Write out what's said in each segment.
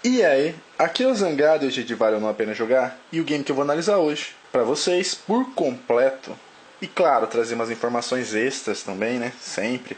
E aí, aqui é o Zangado e hoje de Vale ou Não a Pena Jogar, e o game que eu vou analisar hoje, pra vocês, por completo, e claro, trazer umas informações extras também, né, sempre,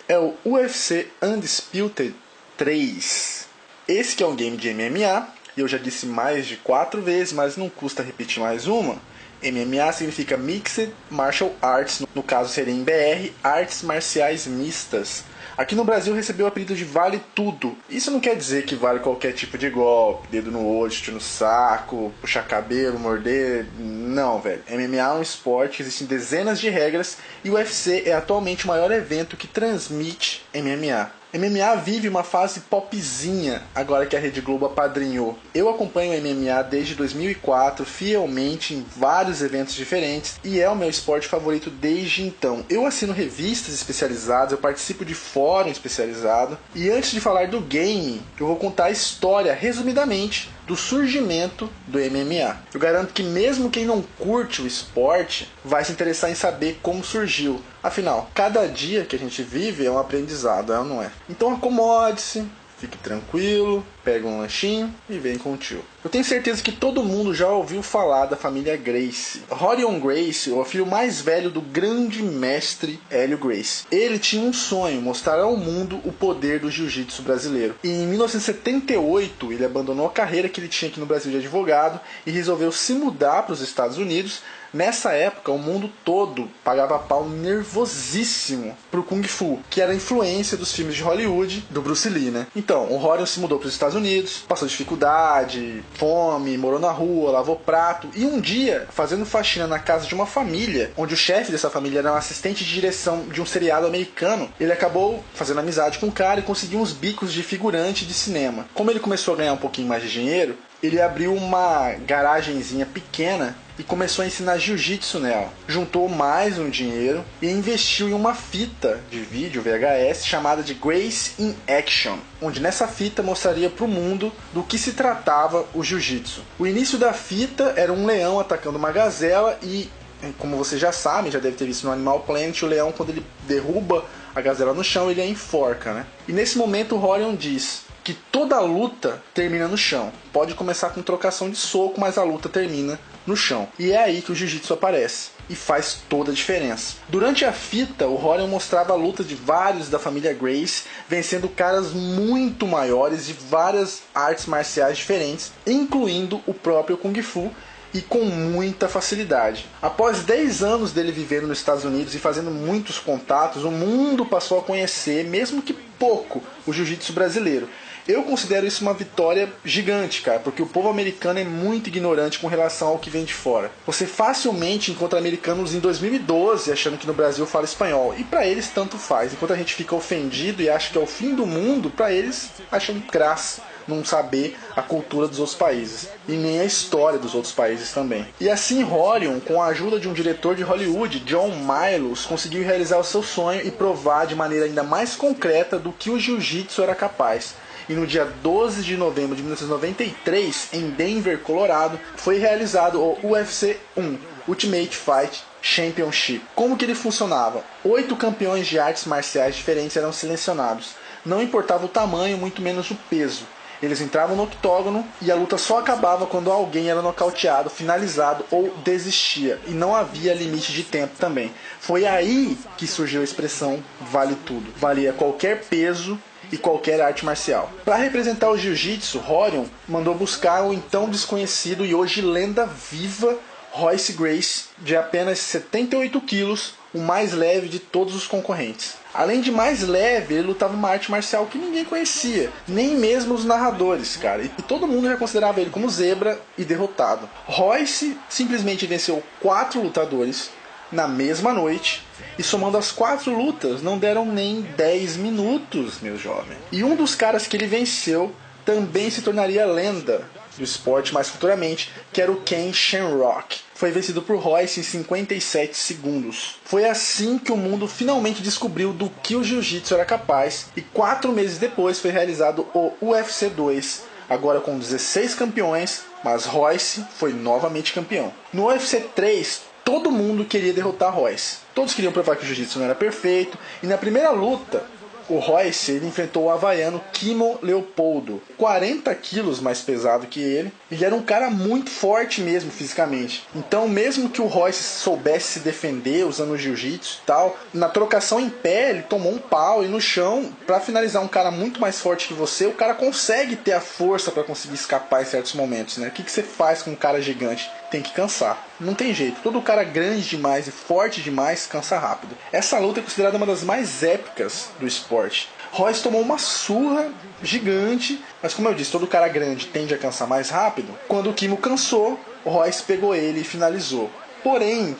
é o UFC Undisputed 3. Esse que é um game de MMA, e eu já disse mais de 4 vezes, mas não custa repetir mais uma. MMA significa Mixed Martial Arts, no caso seria em BR, Artes Marciais Mistas. Aqui no Brasil recebeu o apelido de Vale Tudo. Isso não quer dizer que vale qualquer tipo de golpe, dedo no olho, chute no saco, puxar cabelo, morder. Não, velho. MMA é um esporte, existem dezenas de regras e o UFC é atualmente o maior evento que transmite MMA. MMA vive uma fase popzinha agora que a Rede Globo apadrinhou. Eu acompanho o MMA desde 2004, fielmente em vários eventos diferentes, e é o meu esporte favorito desde então. Eu assino revistas especializadas, eu participo de fórum especializado, e antes de falar do game, eu vou contar a história, resumidamente, do surgimento do MMA. Eu garanto que mesmo quem não curte o esporte vai se interessar em saber como surgiu. Afinal, cada dia que a gente vive é um aprendizado, é ou não é? Então acomode-se, fique tranquilo, pega um lanchinho e vem com o tio. Eu tenho certeza que todo mundo já ouviu falar da família Gracie. Rorion Gracie é o filho mais velho do grande mestre Hélio Gracie. Ele tinha um sonho, mostrar ao mundo o poder do jiu-jitsu brasileiro. E em 1978, ele abandonou a carreira que ele tinha aqui no Brasil de advogado e resolveu se mudar para os Estados Unidos. Nessa época, o mundo todo pagava pau nervosíssimo pro Kung Fu, que era a influência dos filmes de Hollywood, do Bruce Lee, né? Então, o Rorion se mudou para os Estados Unidos, passou dificuldade, fome, morou na rua, lavou prato, e um dia, fazendo faxina na casa de uma família, onde o chefe dessa família era um assistente de direção de um seriado americano, ele acabou fazendo amizade com o cara e conseguiu uns bicos de figurante de cinema. Como ele começou a ganhar um pouquinho mais de dinheiro, ele abriu uma garagenzinha pequena e começou a ensinar jiu-jitsu nela. Juntou mais um dinheiro e investiu em uma fita de vídeo VHS chamada de Gracie in Action, onde nessa fita mostraria para o mundo do que se tratava o jiu-jitsu. O início da fita era um leão atacando uma gazela e, como você já sabe, já deve ter visto no Animal Planet, o leão, quando ele derruba a gazela no chão, ele a enforca, né? E nesse momento o Rorion diz que toda luta termina no chão. Pode começar com trocação de soco, mas a luta termina no chão. E é aí que o jiu-jitsu aparece. E faz toda a diferença. Durante a fita, o Rorion mostrava a luta de vários da família Gracie, vencendo caras muito maiores de várias artes marciais diferentes, incluindo o próprio Kung Fu, e com muita facilidade. Após 10 anos dele vivendo nos Estados Unidos e fazendo muitos contatos, o mundo passou a conhecer, mesmo que pouco, o jiu-jitsu brasileiro. Eu considero isso uma vitória gigante, cara, porque o povo americano é muito ignorante com relação ao que vem de fora. Você facilmente encontra americanos em 2012 achando que no Brasil fala espanhol, e pra eles tanto faz. Enquanto a gente fica ofendido e acha que é o fim do mundo, pra eles acham graça não saber a cultura dos outros países e nem a história dos outros países também. E assim Rorion, com a ajuda de um diretor de Hollywood, John Milos, conseguiu realizar o seu sonho e provar de maneira ainda mais concreta do que o jiu-jitsu era capaz. E no dia 12 de novembro de 1993, em Denver, Colorado, foi realizado o UFC 1, Ultimate Fight Championship. Como que ele funcionava? 8 campeões de artes marciais diferentes eram selecionados. Não importava o tamanho, muito menos o peso. Eles entravam no octógono e a luta só acabava quando alguém era nocauteado, finalizado ou desistia. E não havia limite de tempo também. Foi aí que surgiu a expressão vale tudo. Valia qualquer peso e qualquer arte marcial. Para representar o jiu-jitsu, Rorion mandou buscar o então desconhecido e hoje lenda viva Royce Gracie, de apenas 78 quilos, o mais leve de todos os concorrentes. Além de mais leve, ele lutava uma arte marcial que ninguém conhecia, nem mesmo os narradores, cara. E todo mundo já considerava ele como zebra e derrotado. Royce simplesmente venceu 4 lutadores na mesma noite, e somando as 4 lutas, não deram nem 10 minutos, meu jovem. E um dos caras que ele venceu também se tornaria lenda do esporte mais futuramente, que era o Ken Shamrock. Foi vencido por Royce em 57 segundos. Foi assim que o mundo finalmente descobriu do que o jiu-jitsu era capaz, e 4 meses depois foi realizado o UFC 2, agora com 16 campeões, mas Royce foi novamente campeão. No UFC 3, todo mundo queria derrotar Royce. Todos queriam provar que o jiu-jitsu não era perfeito, e na primeira luta, o Royce ele enfrentou o havaiano Kimo Leopoldo, 40 quilos mais pesado que ele, e era um cara muito forte mesmo fisicamente. Então, mesmo que o Royce soubesse se defender usando jiu-jitsu e tal, na trocação em pé ele tomou um pau, e no chão, pra finalizar um cara muito mais forte que você, o cara consegue ter a força pra conseguir escapar em certos momentos, né? O que você faz com um cara gigante? Tem que cansar. Não tem jeito. Todo cara grande demais e forte demais cansa rápido. Essa luta é considerada uma das mais épicas do esporte. Royce tomou uma surra gigante, mas como eu disse, todo cara grande tende a cansar mais rápido. Quando o Kimo cansou, o Royce pegou ele e finalizou. Porém,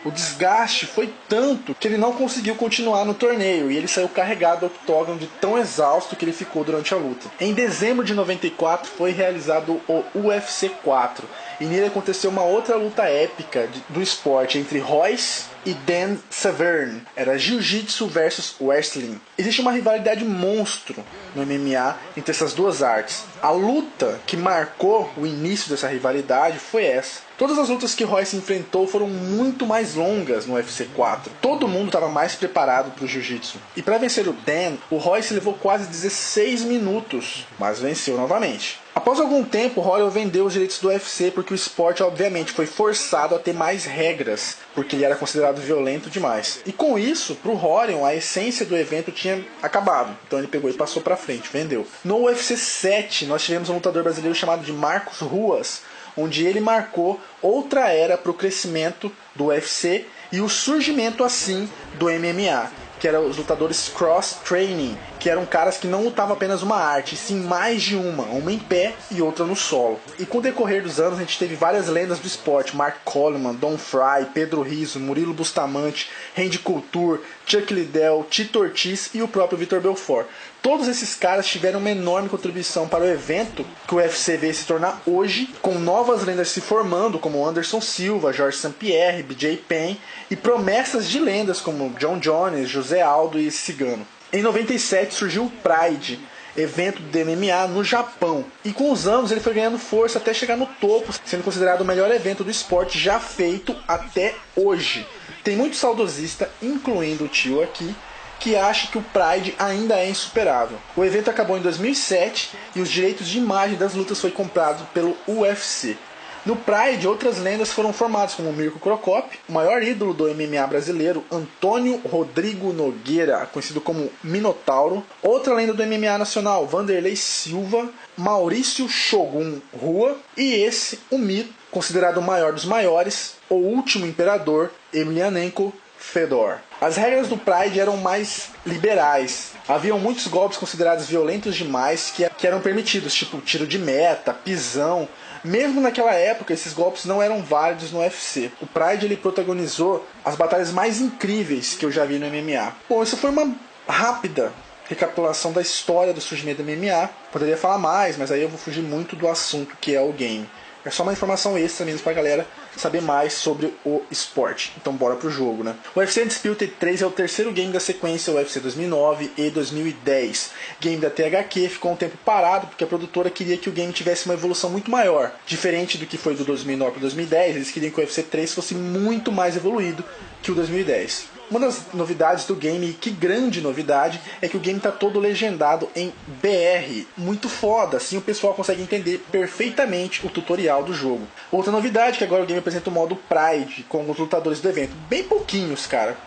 o desgaste foi tanto que ele não conseguiu continuar no torneio e ele saiu carregado do octógono de tão exausto que ele ficou durante a luta. Em dezembro de 94 foi realizado o UFC 4 e nele aconteceu uma outra luta épica do esporte entre Royce e Dan Severn. Era Jiu-Jitsu versus Wrestling. Existe uma rivalidade monstro no MMA entre essas duas artes. A luta que marcou o início dessa rivalidade foi essa. Todas as lutas que Royce enfrentou foram muito mais longas no UFC 4. Todo mundo estava mais preparado para o Jiu-Jitsu. E para vencer o Dan, o Royce levou quase 16 minutos, mas venceu novamente. Após algum tempo, Holloway vendeu os direitos do UFC porque o esporte obviamente foi forçado a ter mais regras, porque ele era considerado violento demais. E com isso, para o Holloway, a essência do evento tinha acabado. Então ele pegou e passou para frente, vendeu. No UFC 7, nós tivemos um lutador brasileiro chamado de Marcos Ruas, onde ele marcou outra era para o crescimento do UFC e o surgimento assim do MMA, que eram os lutadores cross-training, que eram caras que não lutavam apenas uma arte, sim mais de uma em pé e outra no solo. E com o decorrer dos anos a gente teve várias lendas do esporte, Mark Coleman, Don Fry, Pedro Rizzo, Murilo Bustamante, Randy Couture, Chuck Liddell, Tito Ortiz e o próprio Vitor Belfort. Todos esses caras tiveram uma enorme contribuição para o evento que o UFC veio se tornar hoje, com novas lendas se formando, como Anderson Silva, Jorge St. Pierre, BJ Penn, e promessas de lendas como John Jones, José Aldo e Cigano. Em 97 surgiu o Pride, evento do MMA no Japão, e com os anos ele foi ganhando força até chegar no topo, sendo considerado o melhor evento do esporte já feito até hoje. Tem muito saudosista, incluindo o tio aqui, que acha que o Pride ainda é insuperável. O evento acabou em 2007 e os direitos de imagem das lutas foi comprado pelo UFC. No Pride, outras lendas foram formadas, como Mirko Crocop, o maior ídolo do MMA brasileiro, Antônio Rodrigo Nogueira, conhecido como Minotauro, outra lenda do MMA nacional, Vanderlei Silva, Maurício Shogun Rua, e esse, o mito, considerado o maior dos maiores, o último imperador, Emelianenko Fedor. As regras do Pride eram mais liberais. Haviam muitos golpes considerados violentos demais que eram permitidos, tipo tiro de meta, pisão. Mesmo naquela época, esses golpes não eram válidos no UFC. O Pride ele protagonizou as batalhas mais incríveis que eu já vi no MMA. Bom, isso foi uma rápida recapitulação da história do surgimento do MMA. Poderia falar mais, mas aí eu vou fugir muito do assunto que é o game. É só uma informação extra mesmo pra galera saber mais sobre o esporte. Então bora pro jogo, né? O UFC Undisputed 3 é o terceiro game da sequência UFC 2009 e 2010. Game da THQ ficou um tempo parado porque a produtora queria que o game tivesse uma evolução muito maior. Diferente do que foi do 2009 para 2010, eles queriam que o UFC 3 fosse muito mais evoluído que o 2010. Uma das novidades do game, e que grande novidade, é que o game está todo legendado em BR. Muito foda, assim o pessoal consegue entender perfeitamente o tutorial do jogo. Outra novidade é que agora o game apresenta o modo Pride, com os lutadores do evento. Bem pouquinhos, cara.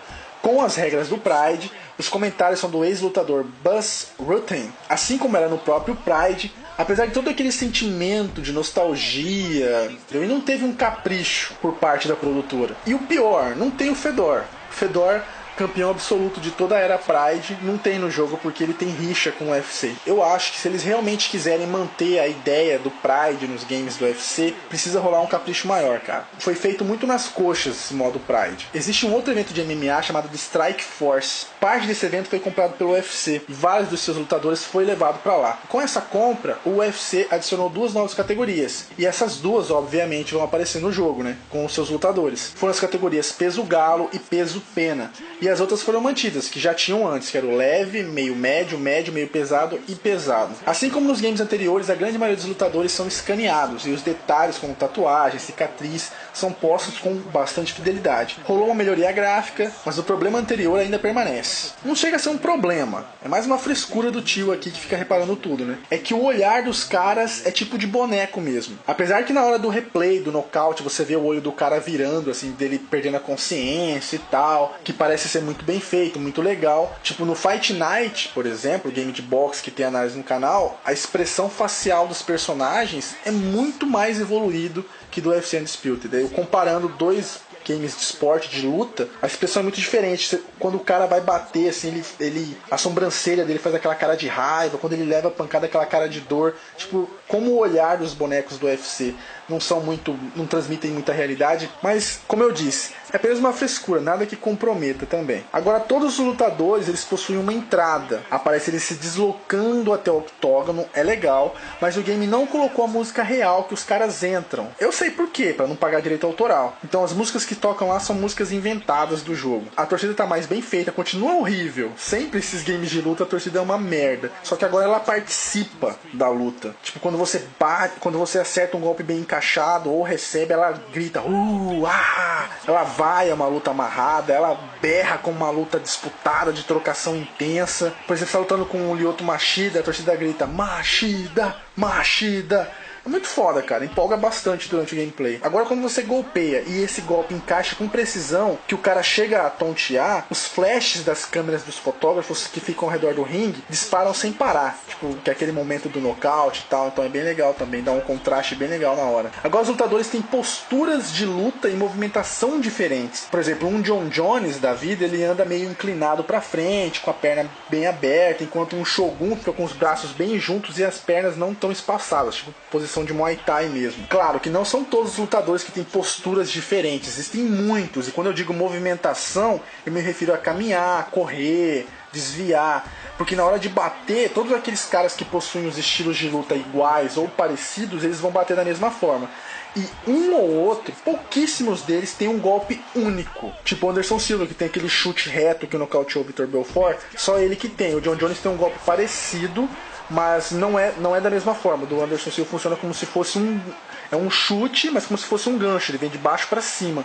Com as regras do Pride, os comentários são do ex-lutador Buzz Rutten, assim como era no próprio Pride, apesar de todo aquele sentimento de nostalgia, ele não teve um capricho por parte da produtora. E o pior, não tem o Fedor. Fedor, campeão absoluto de toda a era Pride, não tem no jogo porque ele tem rixa com o UFC. Eu acho que se eles realmente quiserem manter a ideia do Pride nos games do UFC, precisa rolar um capricho maior, cara. Foi feito muito nas coxas esse modo Pride. Existe um outro evento de MMA chamado de Strike Force. Parte desse evento foi comprado pelo UFC e vários dos seus lutadores foi levado pra lá. Com essa compra, o UFC adicionou duas novas categorias. E essas duas, obviamente, vão aparecer no jogo, né? Com os seus lutadores. Foram as categorias peso galo e peso pena. E as outras foram mantidas, que já tinham antes, que era o leve, meio médio, médio, meio pesado e pesado. Assim como nos games anteriores, a grande maioria dos lutadores são escaneados, e os detalhes como tatuagem, cicatriz, são postos com bastante fidelidade. Rolou uma melhoria gráfica, mas o problema anterior ainda permanece. Não chega a ser um problema, é mais uma frescura do tio aqui que fica reparando tudo, né? É que o olhar dos caras é tipo de boneco mesmo. Apesar que na hora do replay, do nocaute, você vê o olho do cara virando, assim, dele perdendo a consciência e tal, que parece ser muito bem feito, muito legal. Tipo, no Fight Night, por exemplo, game de boxe que tem análise no canal, a expressão facial dos personagens é muito mais evoluído que do UFC Undisputed. Eu comparando dois games de esporte, de luta, a expressão é muito diferente. Quando o cara vai bater, assim, a sobrancelha dele faz aquela cara de raiva, quando ele leva a pancada, aquela cara de dor. Tipo, como o olhar dos bonecos do UFC não transmitem muita realidade, mas, como eu disse, é apenas uma frescura, nada que comprometa também. Agora, todos os lutadores, eles possuem uma entrada, aparece eles se deslocando até o octógono, é legal, mas o game não colocou a música real que os caras entram. Eu sei por quê, pra não pagar direito autoral. Então as músicas que tocam lá são músicas inventadas do jogo. A torcida tá mais bem feita, continua horrível. Sempre esses games de luta a torcida é uma merda. Só que agora ela participa da luta. Tipo, quando você bate, quando você acerta um golpe bem encaixado ou recebe, ela grita, ela vai a uma luta amarrada, ela berra com uma luta disputada de trocação intensa. Por exemplo, você tá lutando com o Lyoto Machida, a torcida grita, Machida, Machida. É muito foda, cara. Empolga bastante durante o gameplay. Agora, quando você golpeia e esse golpe encaixa com precisão, que o cara chega a tontear, os flashes das câmeras dos fotógrafos que ficam ao redor do ringue disparam sem parar. Tipo, que é aquele momento do nocaute e tal. Então é bem legal também. Dá um contraste bem legal na hora. Agora, os lutadores têm posturas de luta e movimentação diferentes. Por exemplo, um John Jones da vida, ele anda meio inclinado pra frente, com a perna bem aberta, enquanto um Shogun fica com os braços bem juntos e as pernas não tão espaçadas. Tipo, posição de Muay Thai mesmo. Claro que não são todos os lutadores que têm posturas diferentes, existem muitos, e quando eu digo movimentação, eu me refiro a caminhar, correr, desviar, porque na hora de bater, todos aqueles caras que possuem os estilos de luta iguais ou parecidos, eles vão bater da mesma forma. E um ou outro, pouquíssimos deles têm um golpe único. Tipo o Anderson Silva, que tem aquele chute reto que nocauteou o Vitor Belfort, só ele que tem. O John Jones tem um golpe parecido, mas não é da mesma forma. Do Anderson Silva funciona como se fosse um chute, mas como se fosse um gancho, ele vem de baixo para cima.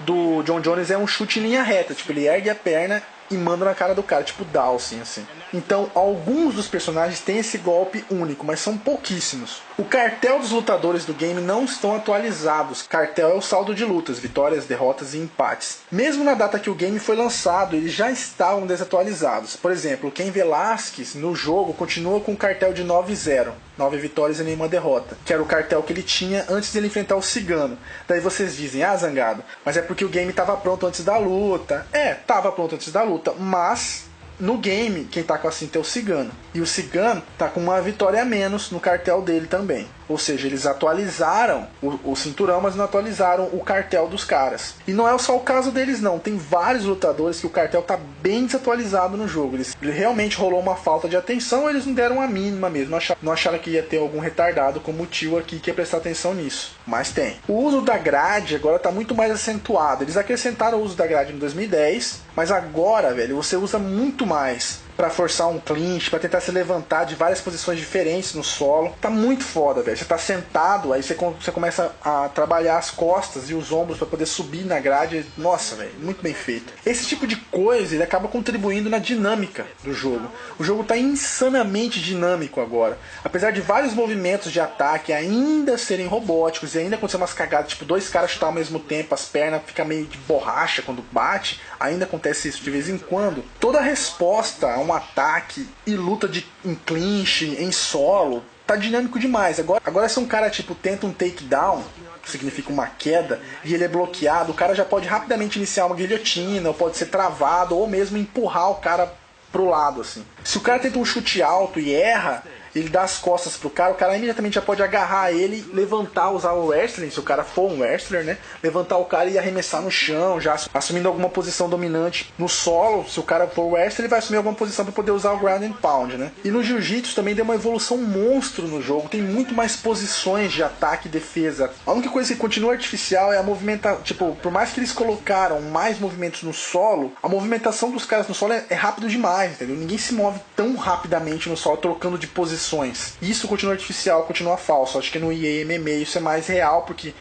Do John Jones é um chute em linha reta, tipo, ele ergue a perna e manda na cara do cara, tipo Dawson, assim. Então, alguns dos personagens têm esse golpe único, mas são pouquíssimos. O cartel dos lutadores do game não estão atualizados. Cartel é o saldo de lutas, vitórias, derrotas e empates. Mesmo na data que o game foi lançado, eles já estavam desatualizados. Por exemplo, Ken Velasquez no jogo continua com o cartel de 9-0. 9 vitórias e nenhuma derrota. Que era o cartel que ele tinha antes de ele enfrentar o Cigano. Daí vocês dizem, Zangado, mas é porque o game estava pronto antes da luta. Estava pronto antes da luta, mas no game, quem tá com a cinta é o Cigano. E o Cigano tá com uma vitória a menos no cartel dele também. Ou seja, eles atualizaram o cinturão, mas não atualizaram o cartel dos caras. E não é só o caso deles não. Tem vários lutadores que o cartel tá bem desatualizado no jogo. Ele realmente rolou uma falta de atenção, eles não deram a mínima mesmo. Não acharam que ia ter algum retardado como o tio aqui que ia prestar atenção nisso. Mas tem. O uso da grade agora tá muito mais acentuado. Eles acrescentaram o uso da grade em 2010, mas agora, velho, você usa muito mais pra forçar um clinch, pra tentar se levantar de várias posições diferentes no solo. Tá muito foda, velho. Você tá sentado, aí você começa a trabalhar as costas e os ombros pra poder subir na grade. Nossa, velho, muito bem feito. Esse tipo de coisa, ele acaba contribuindo na dinâmica do jogo. O jogo tá insanamente dinâmico agora. Apesar de vários movimentos de ataque ainda serem robóticos e ainda acontecer umas cagadas, tipo dois caras chutar ao mesmo tempo, as pernas ficam meio de borracha quando bate, ainda acontece isso de vez em quando. Toda a resposta a um ataque e luta em clinch, em solo, tá dinâmico demais. Agora se um cara tipo tenta um takedown, que significa uma queda, e ele é bloqueado, o cara já pode rapidamente iniciar uma guilhotina, ou pode ser travado, ou mesmo empurrar o cara pro lado, assim. Se o cara tenta um chute alto e erra, ele dá as costas pro cara, o cara imediatamente já pode agarrar ele, levantar, usar o wrestling, se o cara for um wrestler, né? Levantar o cara e arremessar no chão, já assumindo alguma posição dominante no solo. Se o cara for wrestler, ele vai assumir alguma posição para poder usar o ground and pound, né? E no jiu-jitsu também deu uma evolução monstro no jogo, tem muito mais posições de ataque e defesa. A única coisa que continua artificial é a movimentação, tipo, por mais que eles colocaram mais movimentos no solo, a movimentação dos caras no solo é rápido demais, entendeu? Ninguém se move tão rapidamente no solo trocando de posições. Isso continua artificial, continua falso. Acho que no EA MMA isso é mais real, porque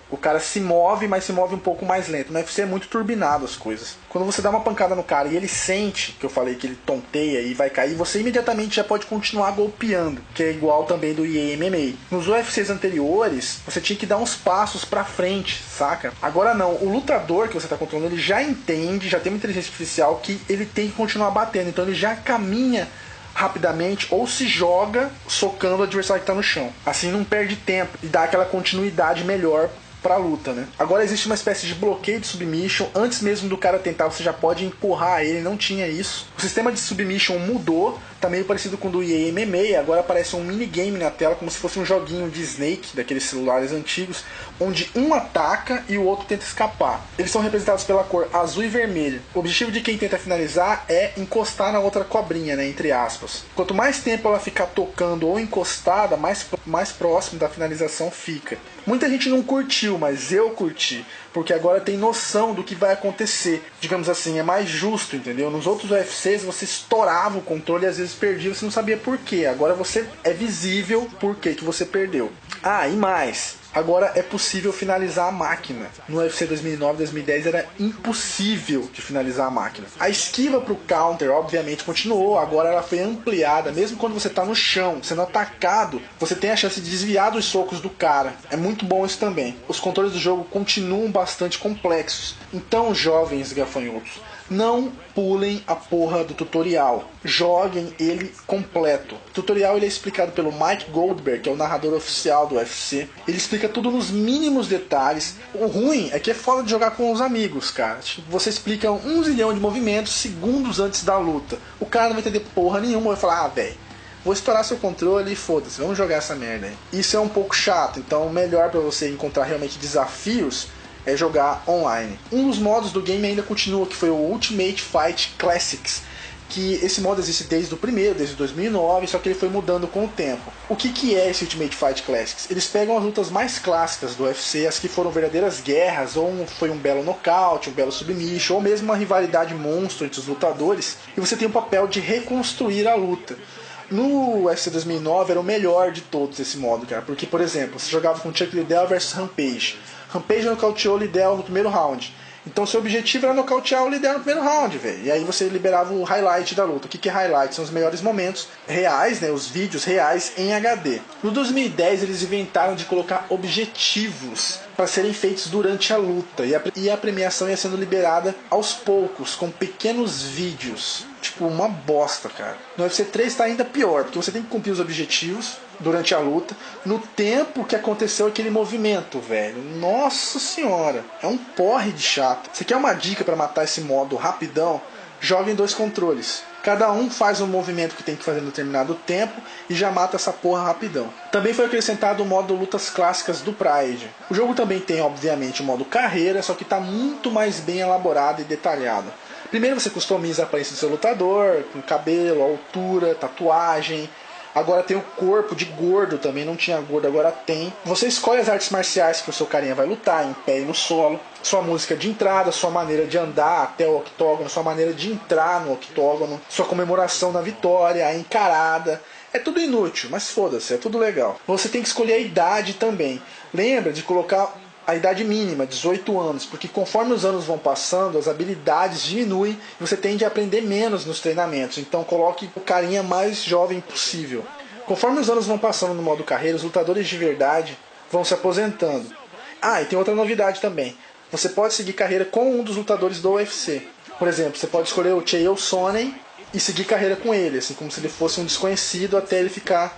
o cara se move, mas se move um pouco mais lento. No UFC é muito turbinado as coisas. Quando você dá uma pancada no cara e ele sente, que eu falei que ele tonteia e vai cair, você imediatamente já pode continuar golpeando, que é igual também do EA MMA. Nos UFCs anteriores, você tinha que dar uns passos pra frente, saca? Agora não, o lutador que você tá controlando, ele já entende, já tem uma inteligência artificial que ele tem que continuar batendo, então ele já caminha rapidamente ou se joga socando o adversário que tá no chão. Assim não perde tempo e dá aquela continuidade melhor pra luta, né? Agora existe uma espécie de bloqueio de submission. Antes mesmo do cara tentar, você já pode empurrar ele, não tinha isso. O sistema de submission mudou, tá meio parecido com o do EA MMA. Agora aparece um minigame na tela, como se fosse um joguinho de Snake, daqueles celulares antigos, onde um ataca e o outro tenta escapar. Eles são representados pela cor azul e vermelha. O objetivo de quem tenta finalizar é encostar na outra cobrinha, né, entre aspas. Quanto mais tempo ela ficar tocando ou encostada, mais próximo da finalização fica. Muita gente não curtiu, mas eu curti, porque agora tem noção do que vai acontecer. Digamos assim, é mais justo, entendeu? Nos outros UFCs você estourava o controle e às vezes perdia, você não sabia por quê. Agora você é visível por que você perdeu. Ah, e mais, agora é possível finalizar a máquina. No UFC 2009, 2010 era impossível de finalizar a máquina. A esquiva pro counter, obviamente, continuou. Agora ela foi ampliada. Mesmo quando você tá no chão, sendo atacado, você tem a chance de desviar dos socos do cara. É muito bom isso também. Os controles do jogo continuam bastante complexos. Então, jovens gafanhotos, não pulem a porra do tutorial. Joguem ele completo. O tutorial ele é explicado pelo Mike Goldberg, que é o narrador oficial do UFC. Ele explica tudo nos mínimos detalhes. O ruim é que é foda de jogar com os amigos, cara. Tipo, você explica 1 zilhão de movimentos segundos antes da luta. O cara não vai entender porra nenhuma, vai falar, velho, vou estourar seu controle e foda-se, vamos jogar essa merda aí. Isso é um pouco chato, então melhor pra você encontrar realmente desafios é jogar online. Um dos modos do game ainda continua, que foi o Ultimate Fight Classics, que esse modo existe desde o primeiro, desde 2009, só que ele foi mudando com o tempo. O que é esse Ultimate Fight Classics? Eles pegam as lutas mais clássicas do UFC, as que foram verdadeiras guerras, ou foi um belo nocaute, um belo submission, ou mesmo uma rivalidade monstro entre os lutadores, e você tem o papel de reconstruir a luta. No UFC 2009 era o melhor de todos esse modo, cara, porque, por exemplo, você jogava com Chuck Liddell versus Rampage. Rampage nocauteou o Liddell no primeiro round. Então seu objetivo era nocautear o Liddell no primeiro round, velho. E aí você liberava o highlight da luta. O que é highlight? São os melhores momentos reais, né? Os vídeos reais em HD. No 2010 eles inventaram de colocar objetivos para serem feitos durante a luta. E a premiação ia sendo liberada aos poucos, com pequenos vídeos. Tipo, uma bosta, cara. No UFC 3 tá ainda pior, porque você tem que cumprir os objetivos durante a luta, no tempo que aconteceu aquele movimento, velho. Nossa senhora, é um porre de chato. Você quer uma dica para matar esse modo rapidão? Joga em 2 controles. Cada um faz um movimento que tem que fazer em determinado tempo e já mata essa porra rapidão. Também foi acrescentado o modo lutas clássicas do Pride. O jogo também tem, obviamente, o modo carreira, só que está muito mais bem elaborado e detalhado. Primeiro você customiza a aparência do seu lutador, com cabelo, altura, tatuagem. Agora tem o corpo de gordo também, não tinha gordo, agora tem. Você escolhe as artes marciais que o seu carinha vai lutar, em pé e no solo. Sua música de entrada, sua maneira de andar até o octógono, sua maneira de entrar no octógono, sua comemoração na vitória, a encarada. É tudo inútil, mas foda-se, é tudo legal. Você tem que escolher a idade também. Lembra de colocar a idade mínima, 18 anos, porque conforme os anos vão passando, as habilidades diminuem e você tende a aprender menos nos treinamentos. Então coloque o carinha mais jovem possível. Conforme os anos vão passando no modo carreira, os lutadores de verdade vão se aposentando. Ah, e tem outra novidade também. Você pode seguir carreira com um dos lutadores do UFC. Por exemplo, você pode escolher o Chael Sonnen e seguir carreira com ele, assim como se ele fosse um desconhecido até ele ficar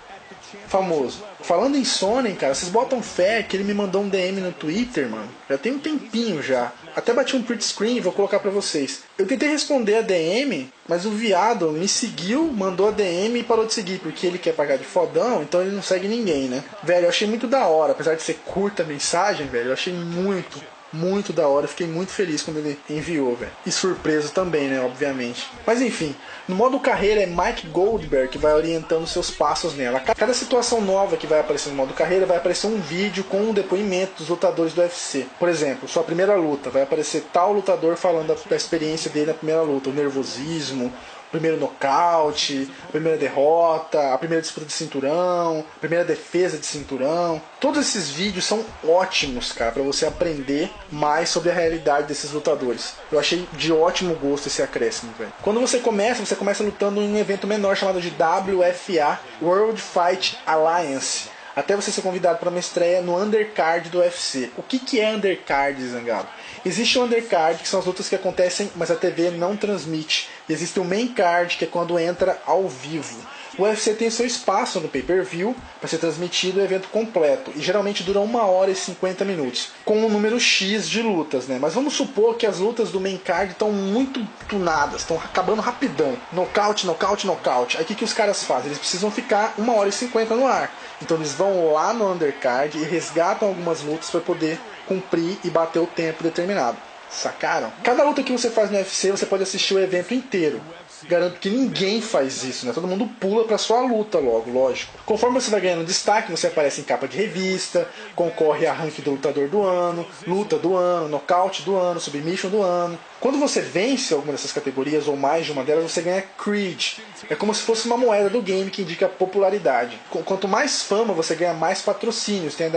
famoso. Falando em Sonnen, cara, vocês botam fé que ele me mandou um DM no Twitter, mano. Já tem um tempinho já. Até bati um print screen, vou colocar pra vocês. Eu tentei responder a DM, mas o viado me seguiu, mandou a DM e parou de seguir, porque ele quer pagar de fodão, então ele não segue ninguém, né? Velho, eu achei muito da hora, apesar de ser curta a mensagem, velho, eu achei muito da hora, fiquei muito feliz quando ele enviou, velho. E surpreso também, né, obviamente. Mas enfim, no modo carreira é Mike Goldberg que vai orientando seus passos nela. Cada situação nova que vai aparecer no modo carreira vai aparecer um vídeo com um depoimento dos lutadores do UFC. Por exemplo, sua primeira luta, vai aparecer tal lutador falando da experiência dele na primeira luta, o nervosismo, primeiro nocaute, a primeira derrota, a primeira disputa de cinturão, a primeira defesa de cinturão. Todos esses vídeos são ótimos, cara, pra você aprender mais sobre a realidade desses lutadores. Eu achei de ótimo gosto esse acréscimo, velho. Quando você começa lutando em um evento menor chamado de WFA, World Fight Alliance, até você ser convidado para uma estreia no undercard do UFC. O que é undercard, Zangado? Existe o undercard, que são as lutas que acontecem, mas a TV não transmite. E existe o main card, que é quando entra ao vivo. O UFC tem seu espaço no pay-per-view para ser transmitido o evento completo. E geralmente dura 1 hora e 50 minutos. Com um número X de lutas, né? Mas vamos supor que as lutas do main card estão muito tunadas. Estão acabando rapidão. Nocaute, nocaute, nocaute. Aí o que os caras fazem? Eles precisam ficar 1 hora e 50 no ar. Então eles vão lá no undercard e resgatam algumas lutas para poder cumprir e bater o tempo determinado. Sacaram? Cada luta que você faz no UFC, você pode assistir o evento inteiro. Garanto que ninguém faz isso, né? Todo mundo pula pra sua luta logo, lógico. Conforme você vai ganhando destaque, você aparece em capa de revista, concorre a ranking do lutador do ano, luta do ano, nocaute do ano, submission do ano. Quando você vence alguma dessas categorias ou mais de uma delas, você ganha Creed. É como se fosse uma moeda do game que indica popularidade. Quanto mais fama, você ganha mais patrocínios. Tem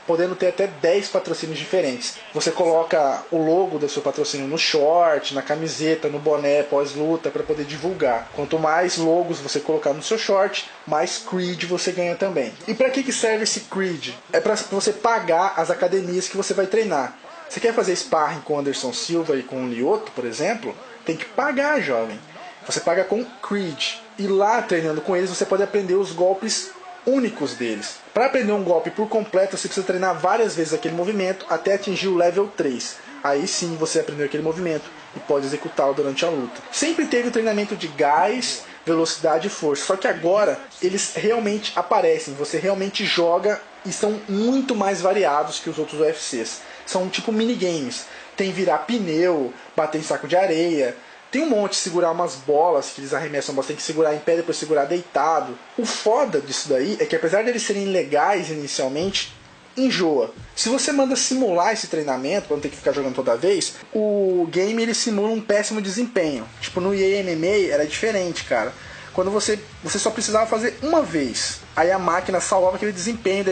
podendo ter até 10 patrocínios diferentes. Você coloca o logo do seu patrocínio no short, na camiseta, no boné pós-luta para poder divulgar. Quanto mais logos você colocar no seu short, mais Creed você ganha também. E para que serve esse Creed? É para você pagar as academias que você vai treinar. Você quer fazer sparring com Anderson Silva e com o Lyoto, por exemplo? Tem que pagar, jovem. Você paga com Creed. E lá, treinando com eles, você pode aprender os golpes únicos deles. Para aprender um golpe por completo, você precisa treinar várias vezes aquele movimento até atingir o level 3. Aí sim você aprendeu aquele movimento e pode executá-lo durante a luta. Sempre teve o treinamento de gás, velocidade e força. Só que agora eles realmente aparecem. Você realmente joga e são muito mais variados que os outros UFCs. São tipo minigames. Tem virar pneu, bater em saco de areia. Tem um monte, segurar umas bolas que eles arremessam, você tem que segurar em pé, depois segurar deitado. O foda disso daí é que apesar de eles serem legais inicialmente, enjoa. Se você manda simular esse treinamento, pra não ter que ficar jogando toda vez, o game ele simula um péssimo desempenho. Tipo, no EA MMA era diferente, cara. Quando você só precisava fazer uma vez, aí a máquina salvava aquele desempenho,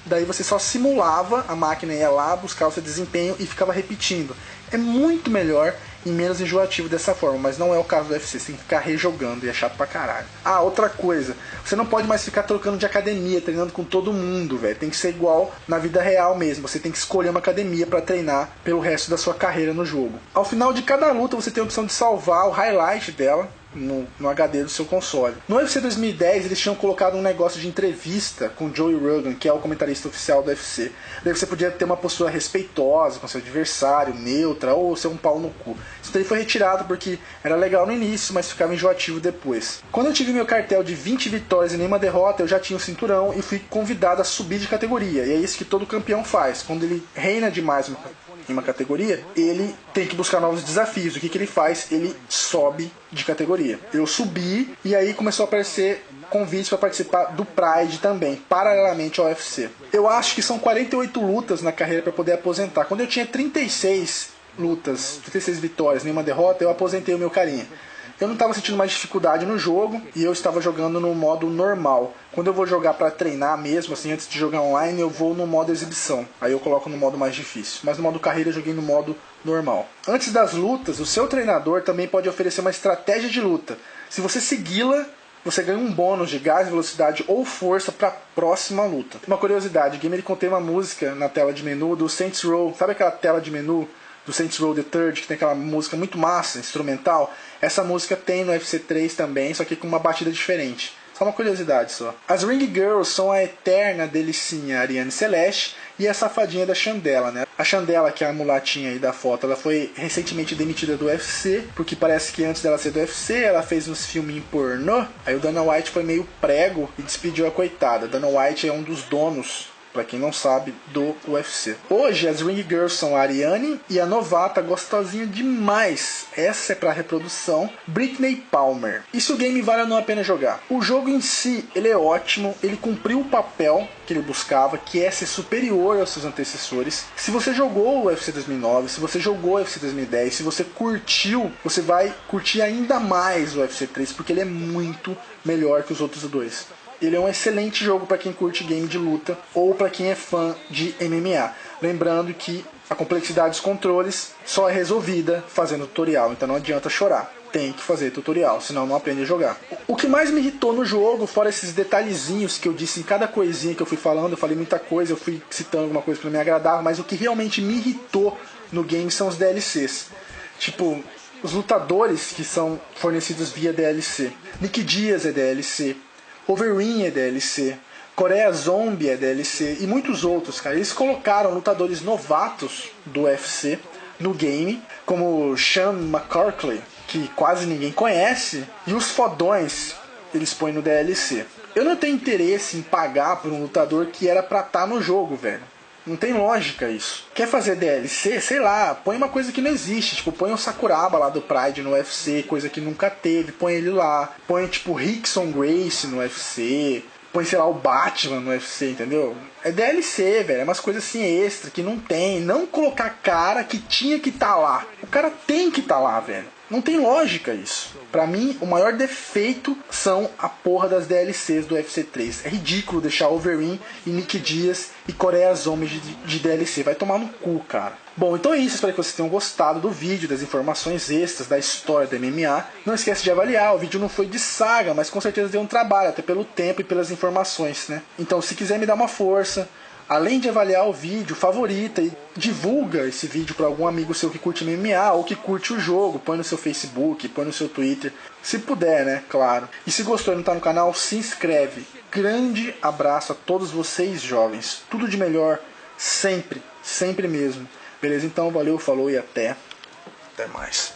daí você só simulava, a máquina ia lá buscar o seu desempenho e ficava repetindo. É muito melhor e menos enjoativo dessa forma, mas não é o caso do UFC, você tem que ficar rejogando e é chato pra caralho. Ah, outra coisa, você não pode mais ficar trocando de academia, treinando com todo mundo, velho. Tem que ser igual na vida real mesmo, você tem que escolher uma academia pra treinar pelo resto da sua carreira no jogo. Ao final de cada luta você tem a opção de salvar o highlight dela no HD do seu console. No UFC 2010 eles tinham colocado um negócio de entrevista com Joey Rogan, que é o comentarista oficial do UFC. Daí você podia ter uma postura respeitosa com seu adversário, neutra, ou ser um pau no cu. Isso daí foi retirado porque era legal no início, mas ficava enjoativo depois. Quando eu tive meu cartel de 20 vitórias e nenhuma derrota, eu já tinha o cinturão e fui convidado a subir de categoria. E é isso que todo campeão faz. Quando ele reina demais em uma categoria, ele tem que buscar novos desafios. O que ele faz? Ele sobe de categoria. Eu subi e aí começou a aparecer convites para participar do Pride também, paralelamente ao UFC. Eu acho que são 48 lutas na carreira para poder aposentar. Quando eu tinha 36 lutas, 36 vitórias, nenhuma derrota, eu aposentei o meu carinha. Eu não estava sentindo mais dificuldade no jogo e eu estava jogando no modo normal. Quando eu vou jogar para treinar mesmo, assim, antes de jogar online, eu vou no modo exibição. Aí eu coloco no modo mais difícil. Mas no modo carreira eu joguei no modo normal. Antes das lutas, o seu treinador também pode oferecer uma estratégia de luta. Se você segui-la, você ganha um bônus de gás, velocidade ou força para a próxima luta. Uma curiosidade, o game ele contém uma música na tela de menu do Saints Row. Sabe aquela tela de menu do Saints Row The Third, que tem aquela música muito massa, instrumental? Essa música tem no UFC 3 também, só que com uma batida diferente. Só uma curiosidade só. As Ring Girls são a eterna delicinha Ariane Celeste e a safadinha da Chandela, né? A Chandela, que é a mulatinha aí da foto, ela foi recentemente demitida do UFC, porque parece que antes dela ser do UFC, ela fez uns filminhos pornô. Aí o Dana White foi meio prego e despediu a coitada. Dana White é um dos donos, pra quem não sabe, do UFC. Hoje as Ring Girls são a Ariane e a novata gostosinha demais, essa é pra reprodução, Brittney Palmer. E se o game vale ou não a pena jogar? O jogo em si, ele é ótimo, ele cumpriu o papel que ele buscava, que é ser superior aos seus antecessores. Se você jogou o UFC 2009, se você jogou o UFC 2010, se você curtiu, você vai curtir ainda mais o UFC 3, porque ele é muito melhor que os outros dois. Ele é um excelente jogo para quem curte game de luta ou para quem é fã de MMA. Lembrando que a complexidade dos controles só é resolvida fazendo tutorial, então não adianta chorar. Tem que fazer tutorial, senão não aprende a jogar. O que mais me irritou no jogo, fora esses detalhezinhos que eu disse em cada coisinha que eu fui falando, eu falei muita coisa, eu fui citando alguma coisa para me agradar, mas o que realmente me irritou no game são os DLCs. Tipo, os lutadores que são fornecidos via DLC. Nick Diaz é DLC. Wolverine é DLC, Coreia Zombie é DLC e muitos outros, cara. Eles colocaram lutadores novatos do UFC no game, como Sean McCarthy, que quase ninguém conhece, e os fodões eles põem no DLC. Eu não tenho interesse em pagar por um lutador que era pra estar no jogo, velho. Não tem lógica isso. Quer fazer DLC? Sei lá, põe uma coisa que não existe. Tipo, põe o Sakuraba lá do Pride no UFC, coisa que nunca teve. Põe ele lá. Põe, tipo, Rickson Gracie no UFC. Põe, sei lá, o Batman no UFC, entendeu? É DLC, velho. É umas coisas assim extra que não tem. Não colocar cara que tinha que estar lá. O cara tem que estar lá, velho. Não tem lógica isso. Pra mim, o maior defeito são a porra das DLCs do UFC 3. É ridículo deixar Wolverine e Nick Diaz e Coreia Zombie de DLC. Vai tomar no cu, cara. Bom, então é isso. Espero que vocês tenham gostado do vídeo, das informações extras, da história do MMA. Não esquece de avaliar. O vídeo não foi de saga, mas com certeza deu um trabalho, até pelo tempo e pelas informações, né? Então, se quiser me dar uma força, além de avaliar o vídeo, favorita e divulga esse vídeo para algum amigo seu que curte MMA ou que curte o jogo. Põe no seu Facebook, põe no seu Twitter, se puder, né? Claro. E se gostou e não tá no canal, se inscreve. Grande abraço a todos vocês, jovens. Tudo de melhor, sempre, sempre mesmo. Beleza? Então, valeu, falou e até mais.